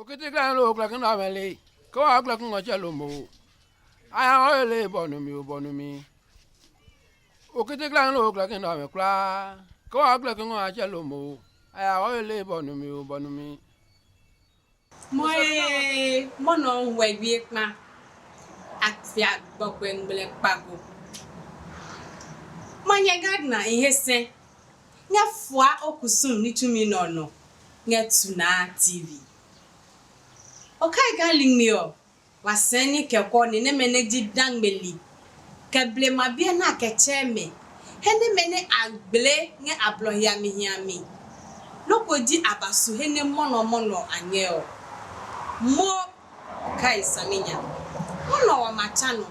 Okete kan lo kla kan amele. Ko akla kan chalo mo. Aya ole bonumi. Okete kan lo kla kan ame kla. Ko akla kan chalo mo. Aya ole bonumi. Moi mono webiek na akfia bokwen blek pago. Manya gadna ihese. Nya fua okusum ni tumi no. Nya tuna TV. Okai galing mio. Waseni keko ni ne meneji dangmeli. Keble mabie na kecheme. Hene mene agble nge ablo hiami. Loko di abasu hene mono anyeo. Mo kai saminya. Mono wa machano.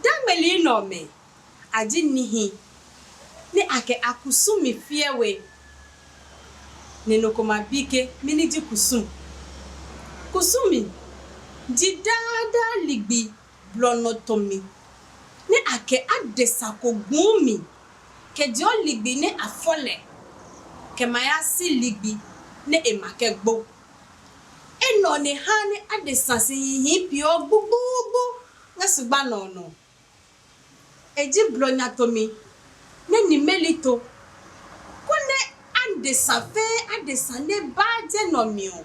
Dangmeli no me. Aji nihi. Ne ake akusumi fiewe. Nenokoma bike miniji kusum. Kusumi. Jidada ligbi blonotomi. Ne ake adesa ko gumi. Ke dio ligbi ne afole. Ke mayasi ligbi ne emake gbo. Eno ne hane adesa si hipio bububu. Ngasugba no. Eji blonatomi. Ne nimelito. Kone adesa ne baje no mio.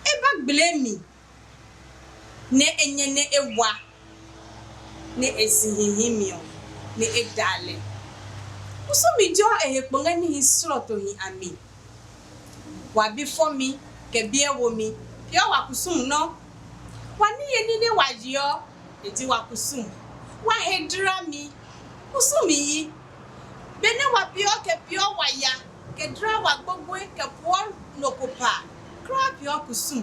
Eba blemi. Ne enye ne ewa. Ne esihihimio. Ne edale. Kusumi jo ehekponga ni hisroto hi ami. Wa before me ke bie wo mi. Pio wa kusum no. Wani yeni ne wajio eji wa kusum. Wa hedra mi. Kusumi yi. Bene wa pio ke pio wa ya. Ke dra wa gbogbo ke po nokopa. Kra pio kusum.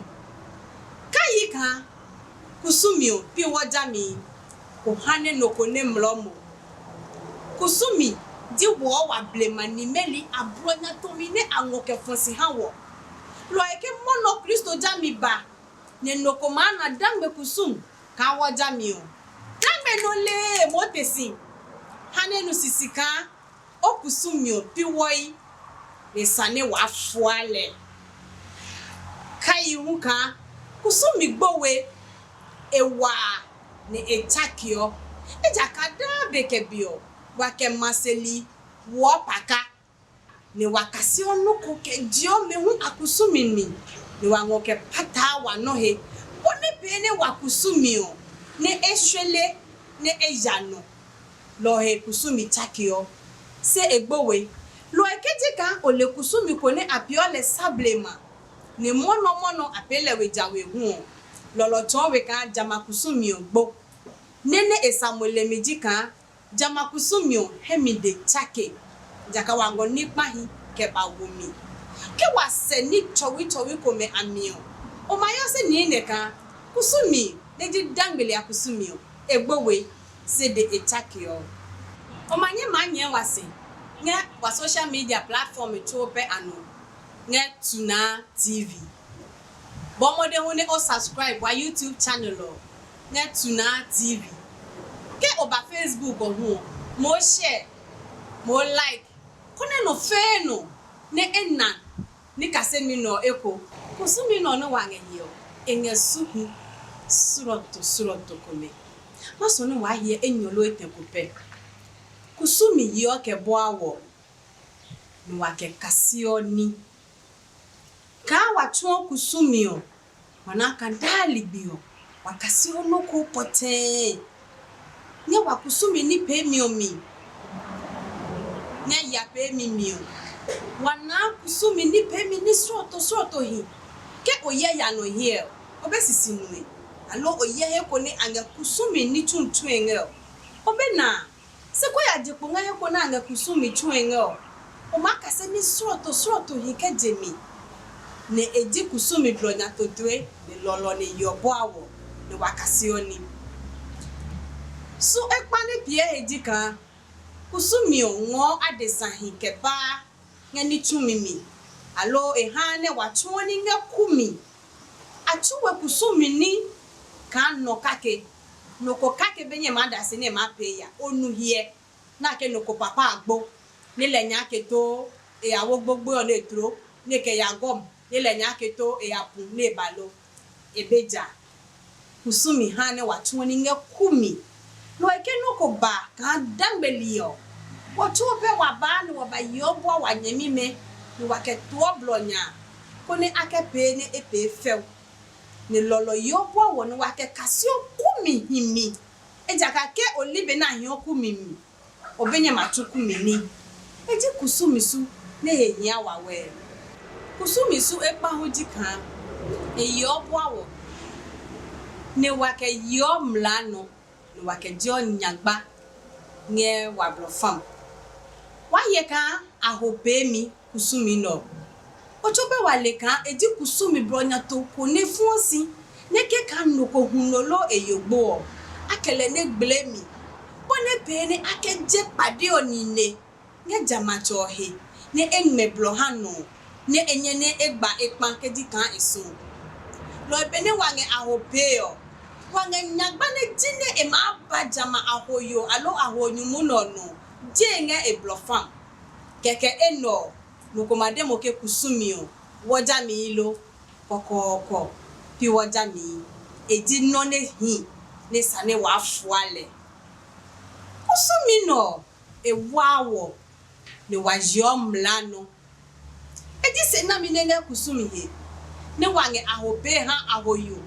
Kayika kusumio pi wajami. Kohane nokone mlomo. Kusumi di wo wa blema ni meli abronya tomi ne angoke fonsi hawo. Lo eke mono Kristo jami ba. Ne nokoma na dangbe kusum ka wajami o. Dangbe no le motesi. Hane no sisika o kusumio pi woi ne sane wa fuale. Kai huka kusumi gbowe ewa ne etakio ejakada bekebio wake maseli wo paka ne wakasi onuko ke dio me hu akusumi mi ne wangoke pata wa no he bone pe ne wakusumi o ne ehwele ne ejano lo he kusumi takio se egbowe lo ekejika ole kusumi ko ne apiole sablema ne mono apele wejawe hu lolo tonwe kan jamakusumi ogbo nene esamole mejika jamakusumio hemide chake jaka wango nipahi keba wumi ke wase ni chowi kome amio o mayo se ni neka kusumi neji dangbele akusumio egbowe se de echake o manye wase nge wa social media platform to pe anu nge Tuna TV bomode hone o subscribe wa YouTube channel o nge Tuna TV ke oba Facebook ohun mo share mo like kone no fe no ne enna ni kase mi no eko kusumi no no wangenye o enye suhu suroto kome maso no wa hie enyolo etekupe kusumi yi o ke bo awo no wa ke kasio ni ka watu kusumi o wana kandali bio wakasio no ko pote nye wakusumi ni pemi omi nye ya pemi mio wana kusumi ni pemi ni sroto hi ke oye ya no here obesisi nue alo oye he ko ni anga kusumi ni tuntu enge obena se ko ya jepo nga he ko na anga kusumi tu enge o maka se ni sroto hi ke jemi ne eji kusumi blonya to dwe ne lolo ne yobo awo ne wakasi oni so ekpane pie ejika kusumio ngo adesahi keba ngani tumimi alo ehane watuoni nge kumi atuwe kusumi ni kan no kake benye madase ne mapeya onu hie na ke noko papa agbo nile nya ke to e awo gbogbo o le tro ne ke ya gom ile nyaketo e apu ne balo ebeja kusumi hane watu ni nge kumi lo eke no ko ba ka dambelio watu pe wa ba ni wa ba yobo wa nyemime ni wa ke to blonya kone akepe ne epe few ni lolo yobo wo ni wa ke kasio kumi himi ejaka ke olibe na hin kumi mi obenye matuku mini eji kusumisu ne ehia wawe kusumisu epa hoji kan eyobo awo ne wake yo mlano ne wake jo nyagba nye wablofam wa ye kan ahope mi kusumi no ochobe wale kan eji kusumi bronya to ko ne funsi ne ke kan no ko hunolo eyogbo akele ne gblemi bone pe ne akeje pade onine ne jamacho he ne enmeblo hanu ne enye ne egba epan keji kan esu lo bene wange ahopeo wange nyagba ne jine e ma bajama ahoyo alo ahonyumu no jenge e blofam keke eno nukomade moke kusumio woja mi ilo kokoko pi woja mi eji no ne hi ne sane wa afuale kusumi no e wawo ne wajio mlano eji se na mi nenge kusumi he ne wange ahope ha ahoyo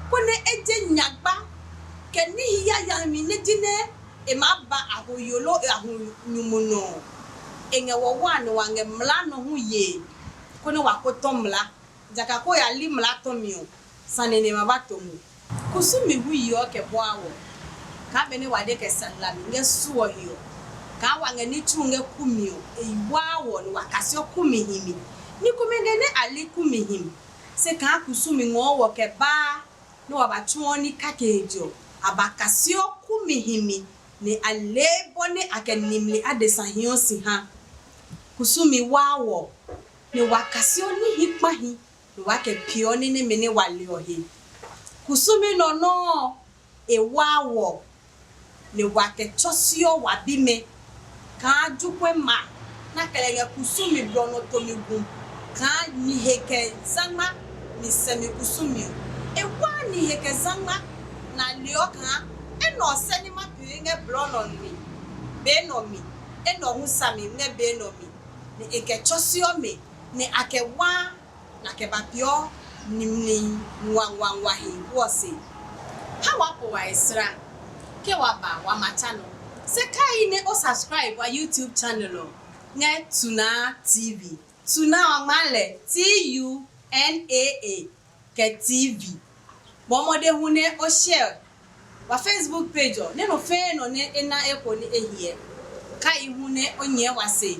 kone eje nyagba keni ya mi ne jine e maba ahoyo lo ahonyumuno enye wo wan wange mlano hu ye kone wakoto mla jaka ko ya li mla to mi o sanene mabato mu kusumi hu yo ke boawo ka bene wade ke salami nge suo yo ka wange ni tunge kumio e wawo ni wakasio kumi himi ni kumengene ali kumi himi se ka kusumi ngowo ke ba no abatuoni kakejo abakasio kumi himi ni alebo ne akenimli adesahion si ha kusumi wawo ni wakasio ni hikmahi ni wake pioni ne mene walio hi kusumi no e wawo ni wake chosio wabime ka jukwe ma na kelenge kusumi blono tomigu ka ni heke zama ni semi kusumi e wa ni heke zama na lioka eno seni ma pinge blono ni beno mi eno husami ne beno mi ni eke chosio me ni akewa na kebapio ni wa hi wose hawa po wa isra ke wa ba wa machano se kai ne o subscribe wa YouTube channel o nge Tuna TV Tuna omale TUNAA ke TV bomode hune o share wa Facebook page o ne no fe no ne ena eko ni ehie kai hune onye wase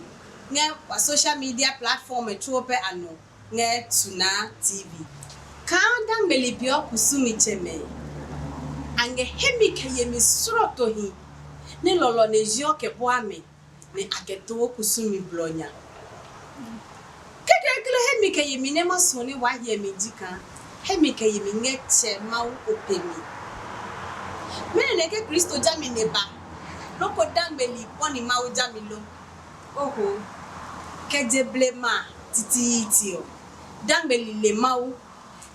nge wa social media platform etuope ano nge Tuna TV ka dan belibio kusumi cheme ange hemi kayemi suroto hi ne lolo ne jio ke boame ne aketo kusumi blonya keke kile hemi kayemi ne masoni wa yemi dika hemi kayemi ngeche mau opemi mene neke Kristo jami neba loko dambeli poni mau jami lo oho keje blema tititio dambeli le mau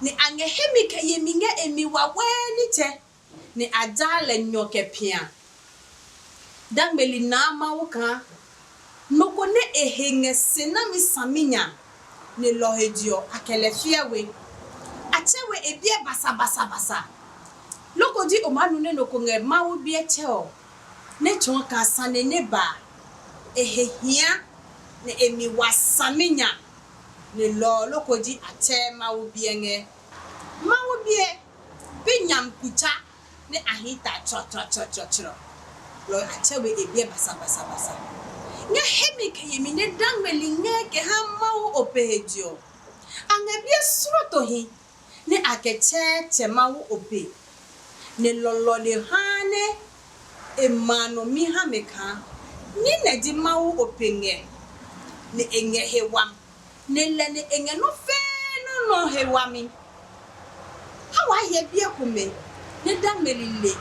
ni ange hemi kayemi nge emi wa weni che ni ajale nyoke pia dambeli na mauka noko ne ehenge sena mi saminya ni lohedio akele fiawe achewe ebie basa loko di omanu ne noko nge mawu bie cheo ne chonka sane neba ehehia ne emi wasaminya ni loko di ache mawu bie nge mawu bie binyam kucha ne ahita cho lo achewe ebie basa nge hemi kayemi ne dangmeli nge ke ha mawu opehedio ange bie suroto hi ne akeche mawu ope ne lolo le hane emano mi ha meka ni ne di mawu ope nge ne enge hewam ne le ne enge no fe no hewami hawa ye bie kume ne dangmeli le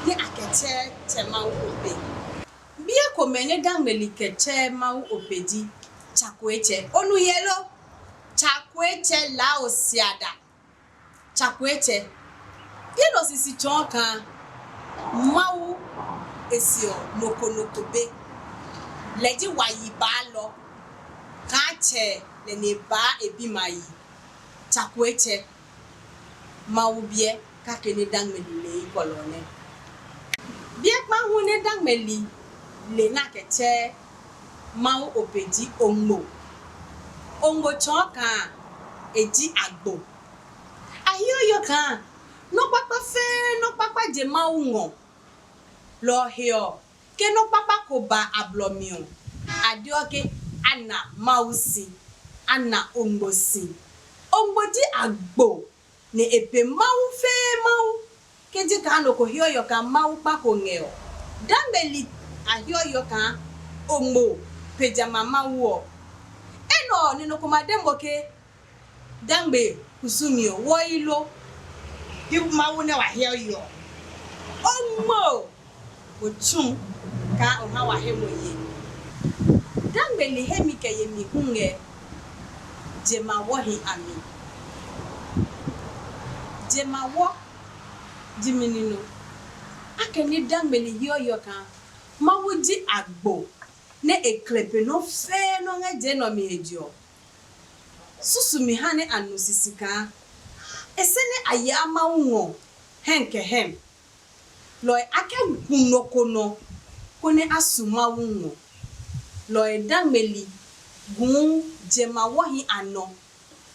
ne akeche mawu ope bie kume ne dangmeli keche mawu opedi chakweche onu yelo Chakweche la osiada. Chakweche. Kilo sisi chonka. Mau esio noko be. Leji wayi balo. Kache le neba ebi mayi. Chakweche. Mau bie kakene dangmeli le kolone. Bie kwa hune dangmeli le nakeche mau opedi ongo. Ongo choka eji agbo. Ayoyo kan no papa fe no papa je mau ngo. Lo heo ke no papa ko ba ablomio. Adioke ana mausi ana ongo si. Ongo di agbo ne epe mau fe mau. Keji kan no ko heo kan mau pa ko ngeo. Dambeli ayoyo kan ongo pejama mau. Eno ni no komadembo ke dangbe kusumio woilo yu mawu ne wa hia yo omo ochun ka oha wa he moye dangbe li hemi ke yemi hunge jema wo hi ami jema wo jiminino akeni dangbe li yo kan mawu di agbo ne eklepe no fe no ngeje no mi ejo susumi hane anusisika esene ayama unwo henke hem loy ake gunokono kone asuma unwo loy dameli gun jema wohi ano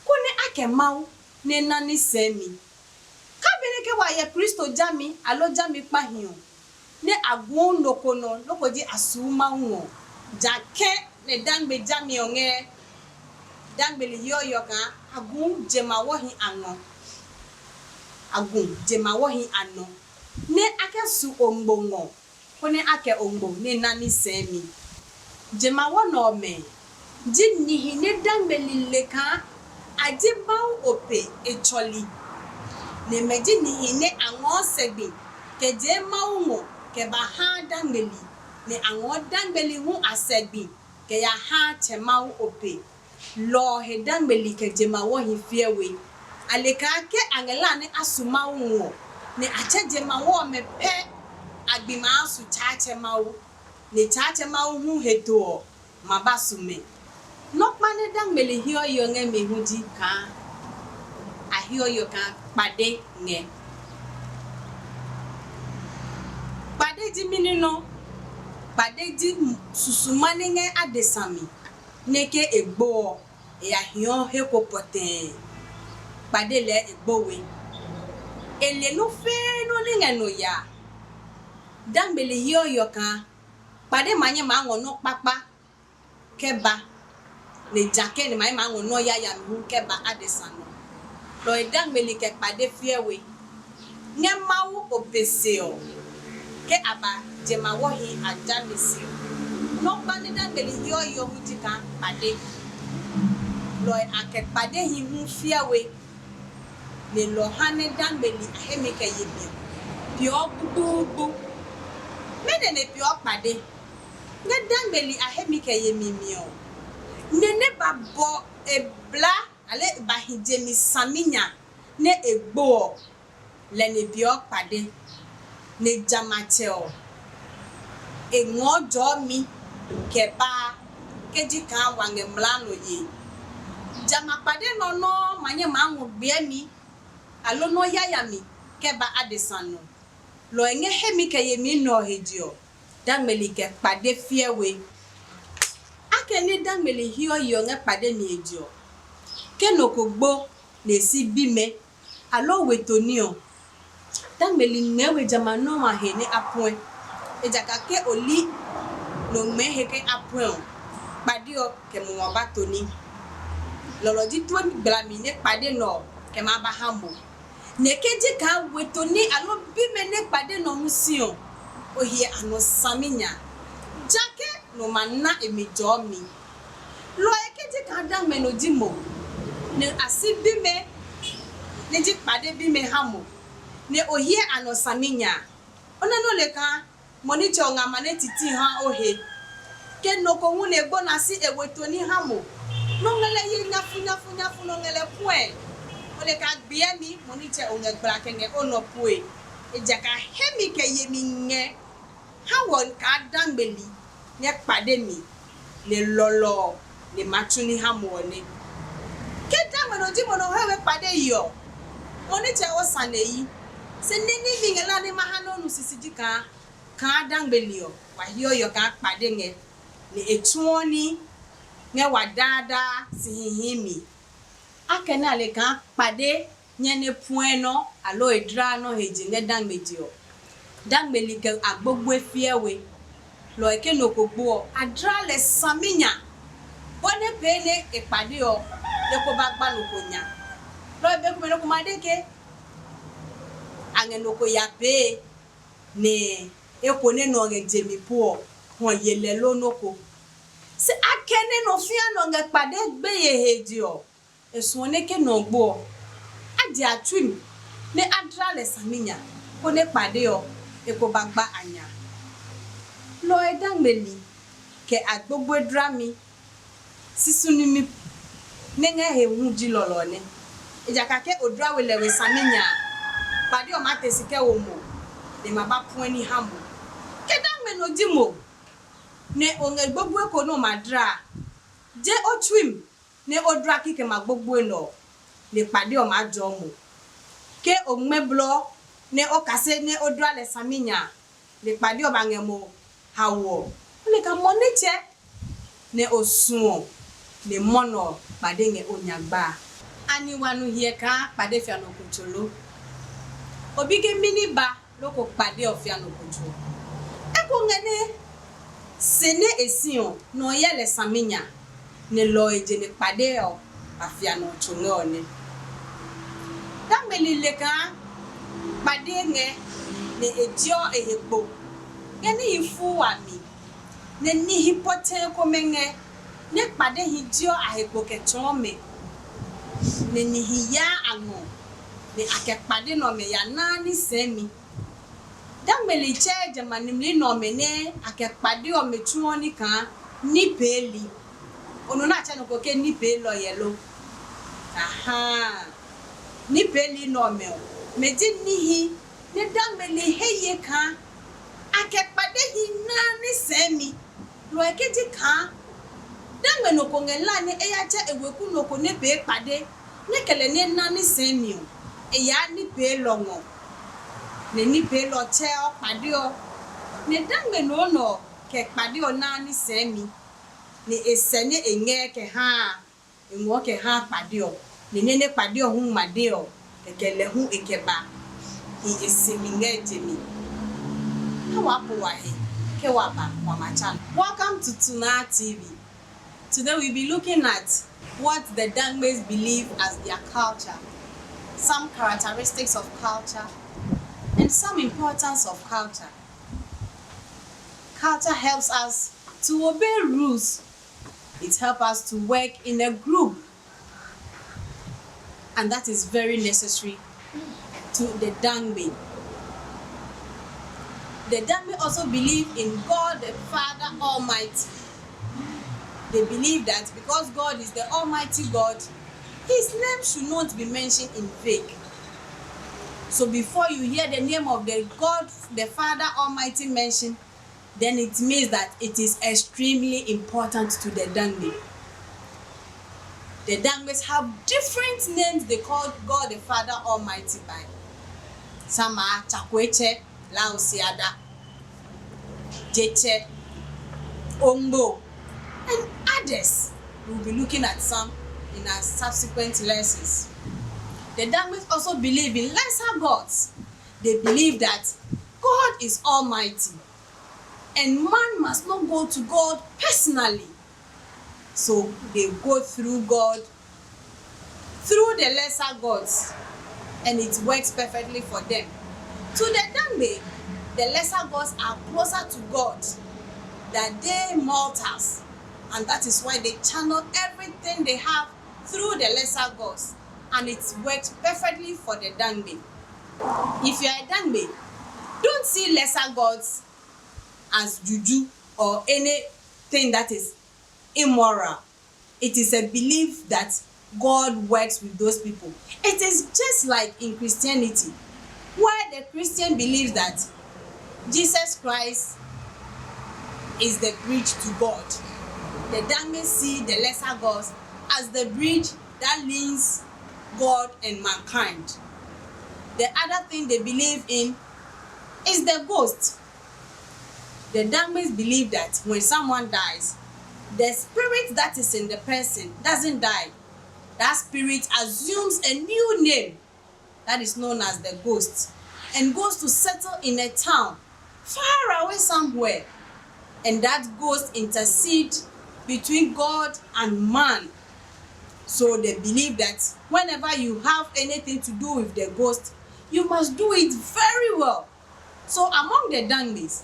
kone ake mawu ne nani semi kabere ke wa ye Kristo jami alo jami pahion ne agun nokono lokoji asuma unwo jake ne dangbe jami onge dangbeli yoyo kan agun jema wohi ano agun jema wohi ano ne ake su ombongo kone ake ombo ne nani semi jema wono me jinni hine dangbeli leka ajibau ope echoli ne mejini hine ango segbi ke jema ungo ke ba ha dangbeli ne ango dangbeli hu asegbi ke ya ha chemau ope lo he dangbeli ke jema wo hi fiewe aleka ke angela ne asuma wo ne ache jema wo me pe agbima asu chache mawo ne chache mawo hu heto mabasume nokpa ne dangbeli hio yo nge me hudi ka ahio yo ka pade nge pade di minino pade di susumane nge adesami neke egbo ya hion hekopoten pade le egbowe ele no fe no ngeno ya dambele yo kan pade manye ma ngo no papa keba le jake ni ma ngo no ya mi keba adesano lo dambele ke pade fiewe nge mawu opeseo ke aba jema wohi ajamisi no bani dambele yo hutika pade lo ake pade hi hu fiawe le lo hane dambele ahemeke yebi pio bubu mede ne pio pade nge dambele ahemeke yemimio nene babo ebla ale bahijemi saminya ne egbo le ne pio pade ne jamateo engojo mi keba keji kan wange mlano ye jama pade no manye mangu biemi alo no yaya mi keba adesano lo enge hemi ke yemi no hedio dameli ke pade fiewe akeni dameli hio yo nge pade mi hedio kenoko gbo ne si bime alo wetonio dameli newe jama no ma hene apon ejakake oli no meheke apon padio ke mo ba toni loloji to blami ne pade no ke ma ba hambo ne keji ka wetoni alo bime ne pade no musion ohie ano saminya jake no manna emejo mi lo ekeji ka dan menoji mo ne asibime ne ji pade bime hamo ne ohie ano saminya ona no leka monitor nga mane titi ha ohe ke no ko hu ne gbo na si ewetoni hamo nongele ye nyafu nongele pue ole ka bia mi monite onge gbra kenge ono pue ejaka hemi ke ye mi nge ha won ka dangbeli ne pade mi le lolo le matuni ha mo ni ke dangbe di mo no hewe pade yo monite o sane yi se nini mi ngela ni mahano nu sisiji ka dangbeli yo wa hiyo yo ka pade nge le etuoni nge wadada si hihimi akena le kan pade nyene pueno alo edra no heje nge dangmedio dangmeli ke agbogbo efiewe lo eke no kogbo adra le saminya bone pele e pade o le ko bagba no konya lo be ko me no kumadeke ange no ko ya be ne e ko ne no nge jemi po won yele lo no ko se akene no fia no nge pade gbe ye hedio esun ne ke no gbo adi atwim ne adra le saminya ko ne pade o e ko bagba anya lo edangmeli ke agbogbo drami sisunu mi ne nge he hunji lolo ne ejaka ke odra wele we saminya pade o mate sike wo mo de maba puani hamu ke dangme no dimo ne onge gbogbo ko no madra je otwim ne odra kike magbogbo no le pade o majo mo ke omeblo ne okase ne odra le saminya le pade o bangemo hawo le ka moneche ne osuo le mono pade nge onyagba ani wanu hie ka pade fia no kucholo obige mini ba loko pade ofia no kucholo eko ngene sene esion no ye le saminya ne lo eje ne pade o afia no cholo ne dangmeli le ka pade nge ne edio ehegbo ngene ifu wami ne ni hipote ko menge ne pade hidio ahegbo ke chome ne ni hiya ango ne akepade no me ya nani semi dangmeli cheje manimli no me ne akepade o metuoni kan ni peli onu na cha no ko ke ni pelo yelo aha ni peli no me meji ni hi ne dangmeli heye kan akepade hi nani semi lo ekeji kan dangme no ko ngela ne eyacha eweku no ko ne be pade ne kele ne nani semi eya ni pe longo ne ni pe lo che o pade o ne dangme no ke pade o nani semi ne esene enye ke ha enwo ke ha pade o ne pade o hu made o kele hu ekeba hi esemi ngejemi Welcome to Tuna TV. Today we'll be looking at what the Dangmes believe as their culture, some characteristics of culture, and some importance of culture. Culture helps us to obey rules. It helps us to work in a group. And that is very necessary to the Dangme. The Dangme also believe in God the Father Almighty. They believe that because God is the Almighty God, His name should not be mentioned in vain. So before you hear the name of the God, the Father Almighty mentioned, then it means that it is extremely important to the Dangme. The Dangmes have different names they call God the Father Almighty by. Some are Chakweche, Laosiada, Jeche, Ombo, and others. We'll be looking at some in our subsequent lessons. The Dangmes also believe in lesser gods. They believe that God is almighty and man must not go to God personally. So they go through God, through the lesser gods, and it works perfectly for them. To the Dangme, the lesser gods are closer to God than they mortals, and that is why they channel everything they have through the lesser gods, and it works perfectly for the Dangme. If you are a Dangme, don't see lesser gods as juju or anything that is immoral. it is a belief that God works with those people. It is just like in Christianity, where the Christian believes that Jesus Christ is the bridge to God. The Dangme see the lesser gods as the bridge that links God and mankind. The other thing they believe in is the ghost. The Dangmes believe that when someone dies, the spirit that is in the person doesn't die. That spirit assumes a new name that is known as the ghost and goes to settle in a town far away somewhere. And that ghost intercedes between God and man. So they believe that whenever you have anything to do with the ghost, you must do it very well. So among the Dangmes,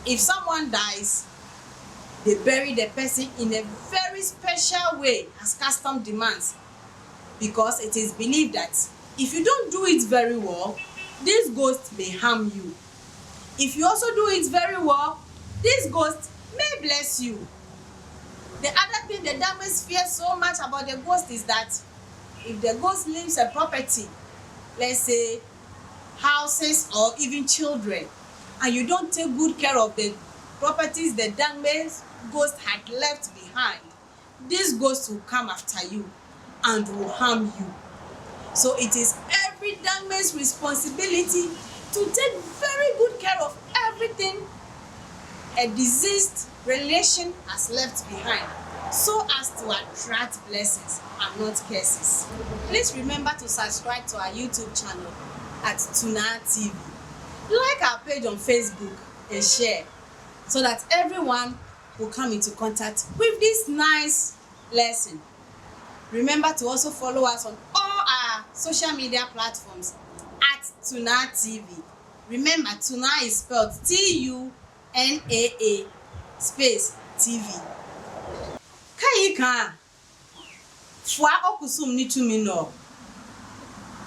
if someone dies, they bury the person in a very special way as custom demands, because it is believed that if you don't do it very well, this ghost may harm you. If you also do it very well, this ghost may bless you. The other thing the Dangmes fear so much about the ghost is that if the ghost leaves a property, let's say houses or even children, and you don't take good care of the properties the Dangmes ghost had left behind, this ghost will come after you and will harm you. So it is every Dangme's responsibility to take very good care of everything a deceased relation has left behind, so as to attract blessings and not curses. Please remember to subscribe to our YouTube channel at Tuna TV. Like our page on Facebook and share, so that everyone will come into contact with this nice lesson. Remember to also follow us on all our social media platforms at Tuna TV. Remember, Tuna is spelled Tunaa space TV. Kayika fwa okusum ni tumi no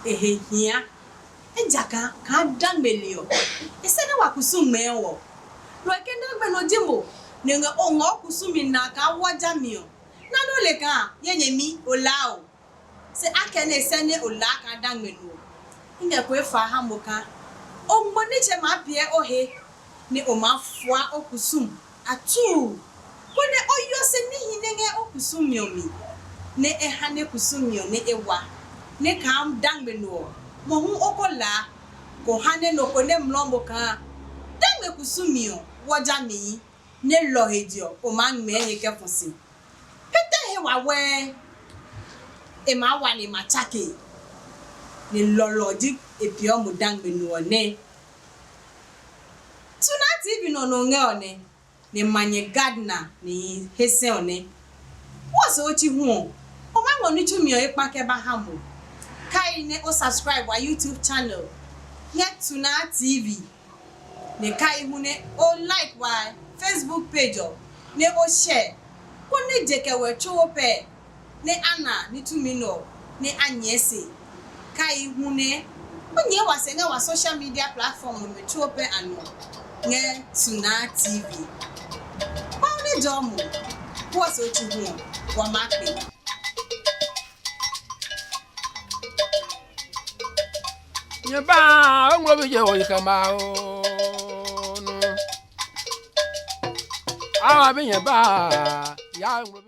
ehehia enjaka ka dangbelio esene wakusum mewo lo ekenda gbe no dimo nenga ongo okusum na ka wajamio na no le ka yenyemi olao se akene esene ola ka dangbelo inde ko efa ha moka ombo ni che ma pie ohe ni o ma fwa okusum atu kone oyo se ni hinenge okusumio mi ne ehane kusumio ne ewa ne kam dangbelo mo hu okola ko hane no ko ne mlombo kan dangbe kusumio wajami ne lohedio o ma nme heke fosi pete he wawe e ma wale ma chake ne lolodi epio mo dangbe no ne Tuna TV no nge one ne manye gardener ni hese one wo so chi hu o ma ngonu tumi o ipa ke ba hamo kai ne o subscribe wa YouTube channel ne Tuna TV ne kai hu ne o like wa Facebook page o ne o share ko ne jeke we cho pe ne ana ni tumi no ne anyese kai hu ne onye wa se ne wa social media platform me cho pe anu ne Tuna TV Pauli Domu was so to home wa makpe Nyeba ngwa beje wo kama o no. Awa be nyeba ya ngwa